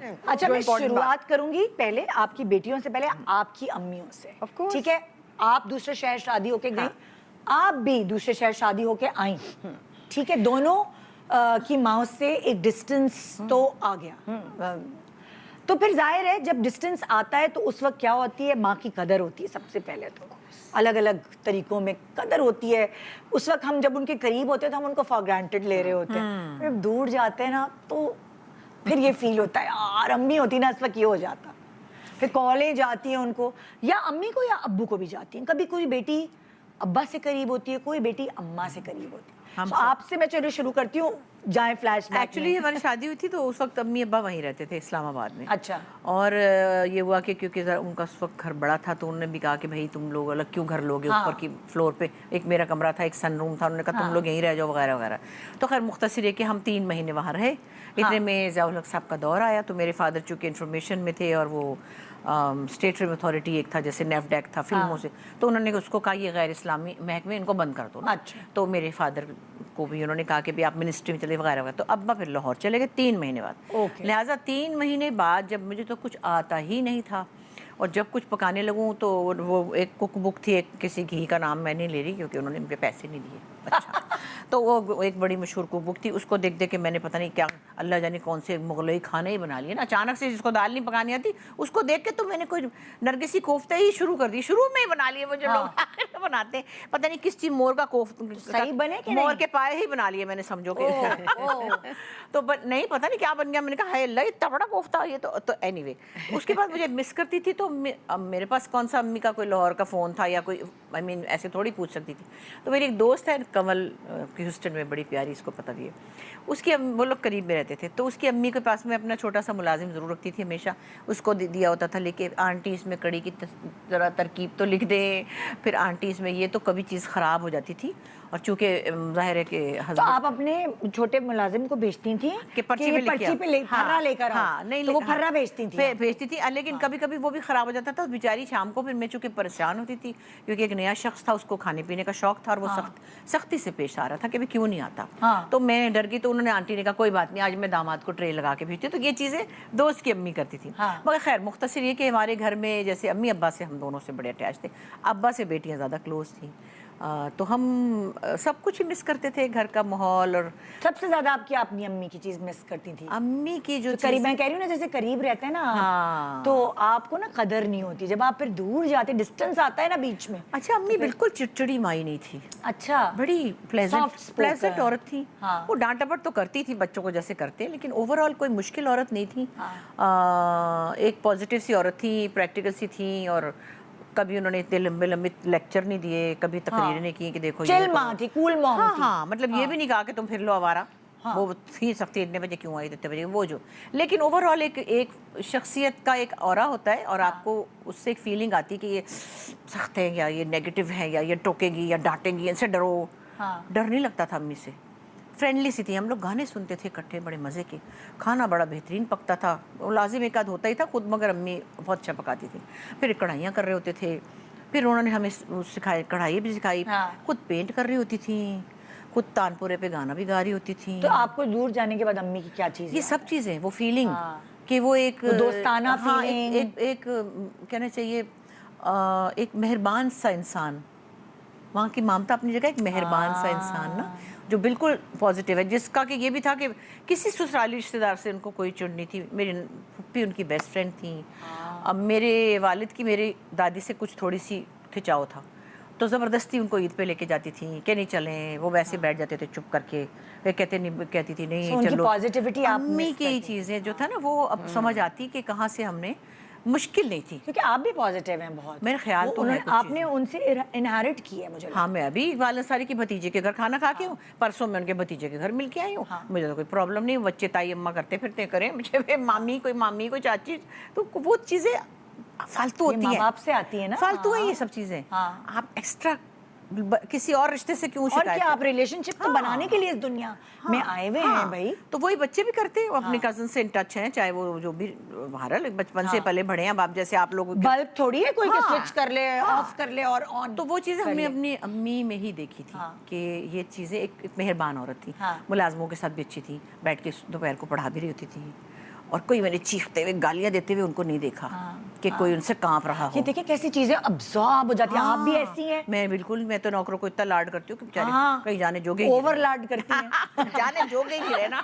अच्छा, मैं शुरुआत करूंगी पहले आपकी बेटियों से, पहले आपकी अम्मियों से। ठीक है, आप दूसरे शहर शादी होके गई, आप भी दूसरे शहर शादी होके आई। ठीक है, दोनों की माँ से एक डिस्टेंस तो आ गया। तो फिर जाहिर है जब डिस्टेंस आता है तो उस वक्त क्या होती है, माँ की कदर होती है। सबसे पहले तो अलग अलग तरीकों में कदर होती है। उस वक्त हम जब उनके करीब होते हैं तो हम उनको फॉर ग्रांटेड ले रहे होते हैं। जब दूर जाते हैं ना तो फिर ये फील होता है, यार अम्मी होती ना इस वक्त ये हो जाता। फिर कॉलें जाती हैं उनको, या अम्मी को या अब्बू को भी जाती हैं। कभी कोई बेटी अब्बा से करीब होती है, कोई बेटी अम्मा से करीब होती है। तो आपसे मैं चलो शुरू करती हूँ, जाए फ्लैशबैक। एक्चुअली हमारी शादी हुई थी तो उस वक्त अम्मी अब्बा वहीं रहते थे इस्लामाबाद में। अच्छा। और ये हुआ कि क्योंकि उनका उस वक्त घर बड़ा था तो उन्होंने भी कहा कि भाई तुम लोग अलग क्यों घर लोगे। ऊपर की फ्लोर पे एक मेरा कमरा था, एक सन रूम था। उन्होंने कहा तुम लोग यहीं रह जाओ वगैरह वगैरह। तो खैर मुख्तसर है कि हम 3 महीने वहाँ रहे। इतने में ज़ियाउल हक साहब का दौर आया तो मेरे फादर चूँकि इंफॉर्मेशन में थे और वो स्टेट फिल्म अथॉरिटी एक था जैसे नेफडेक था फिल्मों से, तो उन्होंने उसको कहा ये गैर इस्लामी महकमे इनको बंद कर दो ना। अच्छा। तो मेरे फादर को भी उन्होंने कहा कि भी आप मिनिस्ट्री में चले वगैरह वगैरह। तो अब्बा फिर लाहौर चले गए 3 महीने बाद। लिहाजा 3 महीने बाद जब मुझे तो कुछ आता ही नहीं था और जब कुछ पकाने लगूँ तो वो एक कुक बुक थी, एक किसी घी का नाम मैं नहीं ले रही क्योंकि उन्होंने मुझे पैसे नहीं दिए। अच्छा। तो वो एक बड़ी मशहूर कुक बुक थी, उसको देख देख के मैंने पता नहीं क्या अल्लाह जाने कौन से मुगलई खाने ही बना लिए ना। अचानक से जिसको दाल नहीं पकानी आती उसको देख के तो मैंने कोई नरगिसी कोफ्ते ही शुरू कर दी। शुरू में ही बना लिए वो जो लोग आखिर में बनाते हैं, पता नहीं किस चीज़ मोर का कोफ्ता सही बने कि मोर के पाए ही बना लिए मैंने, समझो कि तो नहीं पता नहीं क्या बन गया। मैंने कहा हाय अल्लाह इतना बड़ा कोफ्ता ये तो एनीवे। उसके बाद मुझे मिस करती थी तो मेरे पास कौन सा अम्मी का कोई लाहौर का फ़ोन था या कोई आई मीन ऐसे थोड़ी पूछ सकती थी। तो मेरी एक दोस्त है कमल ह्यूस्टन में, बड़ी प्यारी, इसको पता भी है। उसकी वो लोग करीब में रहते थे तो उसकी अम्मी के पास में अपना छोटा सा मुलाजिम ज़रूर रखती थी हमेशा। उसको दिया होता था लेके आंटी इसमें कड़ी की ज़रा तरकीब तो लिख दें, फिर आंटी इसमें ये, तो कभी चीज़ ख़राब हो जाती थी। और चूँकि ज़ाहिर है कि तो आप अपने छोटे मुलाजिम को भेजती थी कि पर्ची पे फर्रा लेकर नहीं तो वो फर्रा भेजती थी। लेकिन कभी कभी वो भी ख़राब हो जाता था बेचारी शाम को। फिर मैं चूँकि परेशान होती थी क्योंकि एक नया शख्स था, उसको खाने पीने का शौक था और वो सख्ती से पेश आ रहा था कि भाई क्यों नहीं आता। तो मैं डर गई तो उन्होंने आंटी ने कहा कोई बात नहीं आज मैं दामाद को ट्रे लगा के भेजती हूँ। तो ये चीज़ें दोस्त की अम्मी करती थी। मगर खैर मुख्तसर ये कि हमारे घर में जैसे अम्मी अब्बा से हम दोनों से बड़े अटैच थे, अब्बा से बेटियाँ ज़्यादा क्लोज थी। तो हम सब कुछ ही मिस करते थे, घर का माहौल। और सबसे ज्यादा आपकी अपनी अम्मी की चीज मिस करती थी? अम्मी की जो करीब, मैं कह रही हूँ ना जैसे करीब रहते हैं ना तो आपको ना कदर नहीं होती, जब आप फिर दूर जाते डिस्टेंस आता है ना बीच में। अच्छा, अम्मी बिल्कुल चिड़चिड़ी माई नहीं थी। अच्छा, बड़ी प्लेजेंट औरत थी। वो डांट डपट तो करती थी बच्चों को जैसे करते हैं, लेकिन ओवरऑल कोई मुश्किल औरत नहीं थी। एक पॉजिटिव सी औरत थी, प्रैक्टिकल सी थी। और कभी उन्होंने इतने लंबे लंबे लेक्चर नहीं दिए, कभी तकरीरें नहीं की कि देखो चिल माँ थी, कूल मॉम थी। मतलब ये भी नहीं कहा कि तुम फिर लो आवारा। वो थी सख्ती, इतने बजे क्यों आई, इतने बजे वो जो। लेकिन ओवरऑल एक शख्सियत का एक ऑरा होता है और आपको उससे एक फीलिंग आती है कि ये सख्त है या ये नेगेटिव है या ये टोकेगी या डांटेंगी, इनसे डरो। डर नहीं लगता था अम्मी से, फ्रेंडली सी थी। हम लोग गाने सुनते थे इकट्ठे, बड़े मज़े के। खाना बड़ा बेहतरीन पकता था, वो लाजिम एक आध होता ही था खुद, मगर अम्मी बहुत अच्छा पकाती थी। फिर कढ़ाइयाँ कर रहे होते थे, फिर उन्होंने हमें सिखाई, कढ़ाई भी सिखाई। खुद पेंट कर रही होती थी, खुद तानपुरे पे गाना भी गा रही होती थी। तो आपको दूर जाने के बाद अम्मी की क्या चीज़? ये सब चीज़ें, वो फीलिंग कि वो एक दोस्ताना फीलिंग, एक कहना चाहिए एक मेहरबान सा इंसान। वहाँ की ममता अपनी जगह एक मेहरबान सा इंसान ना, जो बिल्कुल पॉजिटिव है, जिसका कि ये भी था कि किसी ससुराली रिश्तेदार से उनको कोई चिढ़ नहीं थी। मेरी फूफी उनकी बेस्ट फ्रेंड थी। अब मेरे वालिद की मेरी दादी से कुछ थोड़ी सी खिंचाव था तो ज़बरदस्ती उनको ईद पे लेके जाती थी कि नहीं चलें। वो वैसे बैठ जाते थे चुप करके, वे कहती थी नहीं चलो। पॉजिटिविटी अम्मी की चीज़ें जो था ना वो अब समझ आती कि कहाँ से हमने, मुश्किल नहीं थी क्योंकि आप भी पॉजिटिव हैं बहुत, मेरे ख्याल तो है। आपने उनसे इनहेरिट की है मुझे। हाँ, मैं अभी इकबाल अंसारी की भतीजे के घर खाना खा के हूँ, परसों मैं उनके भतीजे के घर मिल के आई हूँ। मुझे तो कोई प्रॉब्लम नहीं, बच्चे ताई अम्मा करते फिरते करें, मुझे मामी कोई चाची, तो वो चीज़ें फालतू होती है, आपसे आती है ना, फालतू है ये सब चीज़ें। आप एक्स्ट्रा किसी और रिश्ते से क्यों शिकायत? और क्या, आप रिलेशनशिप तो बनाने के लिए इस दुनिया में आए हुए हैं भाई। तो वही बच्चे भी करते हैं, अपने कजन से इन टच हैं, चाहे वो जो भी बहरहाल बचपन से पले बढ़े हैं। अब जैसे आप लोग बल्ब थोड़ी है कोई स्विच कर ले, ऑफ कर ले और ऑन। तो वो चीज़ें हमने अपनी अम्मी में ही देखी थी कि ये चीज़ें एक मेहरबान औरत थी, मुलाजमों के साथ भी अच्छी थी, बैठ के दोपहर को पढ़ा भी रही होती थी और कोई मैंने चीखते हुए गालियां देते हुए उनको नहीं देखा कि कोई उनसे कांप रहा हो। ये देखिए कैसी चीजें अब्सॉर्ब हो जाती हैं। आप भी ऐसी हैं। मैं बिल्कुल, मैं तो नौकरों को इतना लाड करती हूँ कि बेचारे कहीं जाने जोगे ओवर लाड करती हैं। जाने जोगे ही रहे ना।